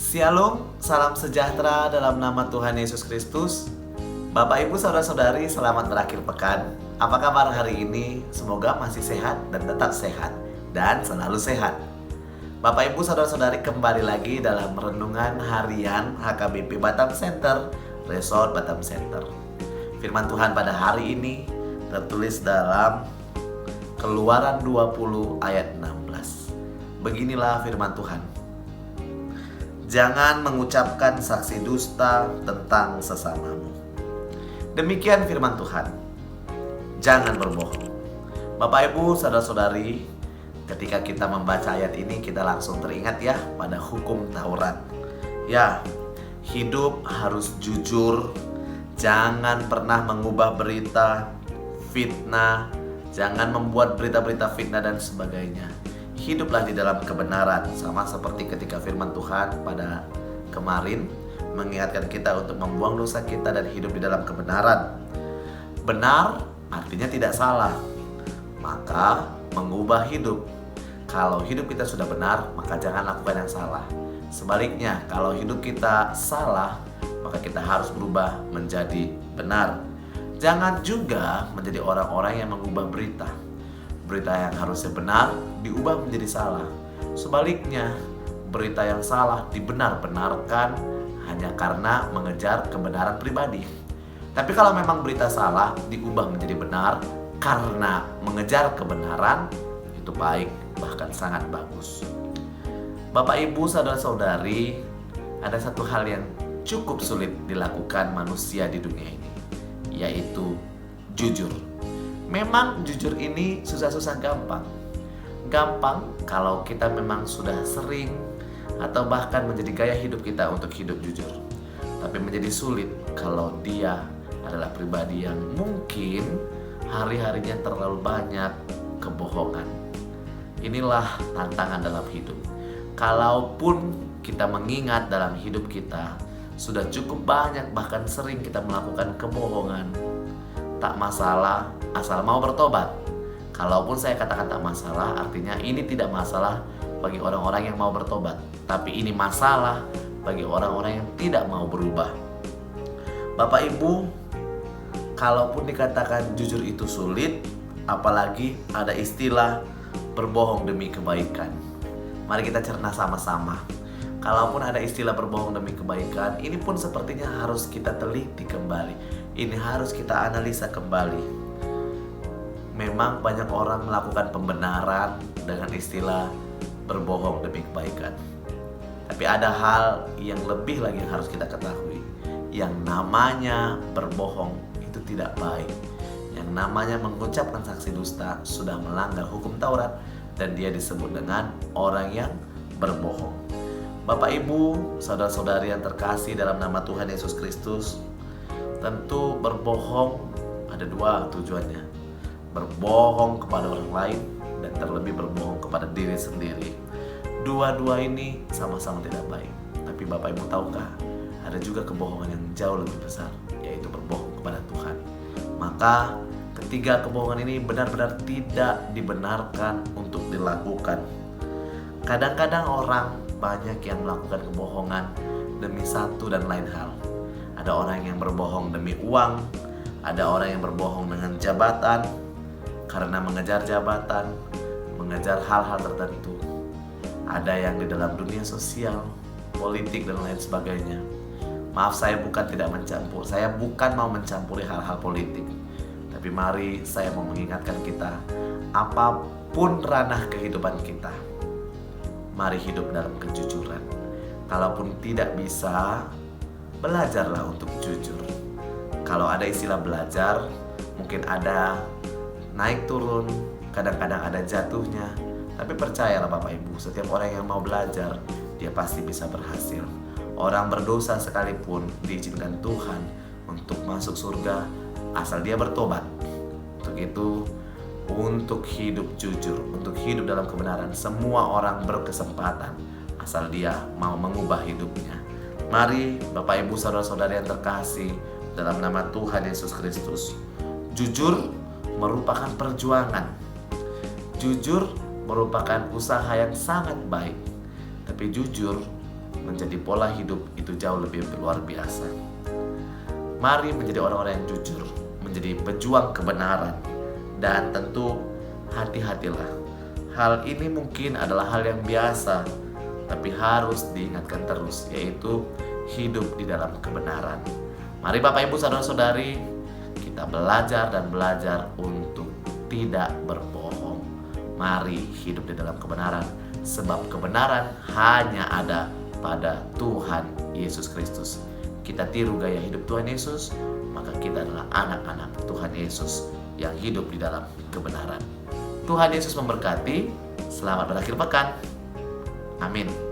Shalom, salam sejahtera dalam nama Tuhan Yesus Kristus. Bapak Ibu Saudara-saudari, selamat berakhir pekan. Apa kabar hari ini? Semoga masih sehat dan tetap sehat dan selalu sehat. Bapak Ibu Saudara-saudari, kembali lagi dalam renungan harian HKBP Batam Center, Resort Batam Center. Firman Tuhan pada hari ini tertulis dalam Keluaran 20 ayat 16. Beginilah firman Tuhan. Jangan mengucapkan saksi dusta tentang sesamamu. Demikian firman Tuhan. Jangan berbohong. Bapak Ibu, saudara-saudari, ketika kita membaca ayat ini kita langsung teringat ya pada hukum Taurat. Ya, hidup harus jujur. Jangan pernah mengubah berita, fitnah. Jangan membuat berita-berita fitnah dan sebagainya. Hiduplah di dalam kebenaran, sama seperti ketika firman Tuhan pada kemarin mengingatkan kita untuk membuang dosa kita dan hidup di dalam kebenaran. Benar artinya tidak salah, maka mengubah hidup. Kalau hidup kita sudah benar, maka jangan lakukan yang salah. Sebaliknya, kalau hidup kita salah, maka kita harus berubah menjadi benar. Jangan juga menjadi orang-orang yang mengubah berita. Berita yang harusnya benar diubah menjadi salah. Sebaliknya, berita yang salah dibenar-benarkan hanya karena mengejar kebenaran pribadi. Tapi kalau memang berita salah diubah menjadi benar karena mengejar kebenaran, itu baik, bahkan sangat bagus. Bapak Ibu saudara-saudari, ada satu hal yang cukup sulit dilakukan manusia di dunia ini, yaitu jujur. Memang jujur ini susah-susah gampang. Gampang kalau kita memang sudah sering atau bahkan menjadi gaya hidup kita untuk hidup jujur. Tapi menjadi sulit kalau dia adalah pribadi yang mungkin hari-harinya terlalu banyak kebohongan. Inilah tantangan dalam hidup. Kalaupun kita mengingat dalam hidup kita sudah cukup banyak bahkan sering kita melakukan kebohongan, tak masalah asal mau bertobat. Kalaupun saya katakan tak masalah, artinya ini tidak masalah bagi orang-orang yang mau bertobat, tapi ini masalah bagi orang-orang yang tidak mau berubah. Bapak Ibu, kalaupun dikatakan jujur itu sulit, apalagi ada istilah berbohong demi kebaikan. Mari kita cerna sama-sama. Kalaupun ada istilah berbohong demi kebaikan, ini pun sepertinya harus kita teliti kembali. Ini harus kita analisa kembali. Memang banyak orang melakukan pembenaran dengan istilah berbohong demi kebaikan. Tapi ada hal yang lebih lagi yang harus kita ketahui. Yang namanya berbohong itu tidak baik. Yang namanya mengucapkan saksi dusta sudah melanggar hukum Taurat dan dia disebut dengan orang yang berbohong. Bapak Ibu, saudara-saudari yang terkasih dalam nama Tuhan Yesus Kristus, tentu berbohong ada dua tujuannya. Berbohong kepada orang lain dan terlebih berbohong kepada diri sendiri. Dua-dua ini sama-sama tidak baik. Tapi Bapak Ibu tahukah, ada juga kebohongan yang jauh lebih besar, yaitu berbohong kepada Tuhan. Maka ketiga kebohongan ini benar-benar tidak dibenarkan untuk dilakukan. Kadang-kadang orang banyak yang melakukan kebohongan demi satu dan lain hal. Ada orang yang berbohong demi uang, ada orang yang berbohong dengan jabatan, karena mengejar jabatan, mengejar hal-hal tertentu. Ada yang di dalam dunia sosial, politik dan lain sebagainya. Maaf, saya bukan tidak mencampur, saya bukan mau mencampuri hal-hal politik. Tapi mari saya mau mengingatkan kita, apapun ranah kehidupan kita, mari hidup dalam kejujuran. Kalaupun tidak bisa, belajarlah untuk jujur. Kalau ada istilah belajar, mungkin ada naik turun, kadang-kadang ada jatuhnya. Tapi percayalah Bapak Ibu, setiap orang yang mau belajar, dia pasti bisa berhasil. Orang berdosa sekalipun diizinkan Tuhan untuk masuk surga asal dia bertobat. Untuk itu, untuk hidup jujur, untuk hidup dalam kebenaran, semua orang berkesempatan asal dia mau mengubah hidupnya. Mari Bapak Ibu saudara-saudari yang terkasih dalam nama Tuhan Yesus Kristus, jujur merupakan perjuangan. Jujur merupakan usaha yang sangat baik. Tapi jujur menjadi pola hidup itu jauh lebih luar biasa. Mari menjadi orang-orang yang jujur, menjadi pejuang kebenaran, dan tentu hati-hatilah. Hal ini mungkin adalah hal yang biasa, tapi harus diingatkan terus, yaitu hidup di dalam kebenaran. Mari Bapak Ibu Saudara-saudari, kita belajar dan belajar untuk tidak berbohong. Mari hidup di dalam kebenaran, sebab kebenaran hanya ada pada Tuhan Yesus Kristus. Kita tiru gaya hidup Tuhan Yesus, maka kita adalah anak-anak Tuhan Yesus yang hidup di dalam kebenaran. Tuhan Yesus memberkati. Selamat berakhir pekan. Amin.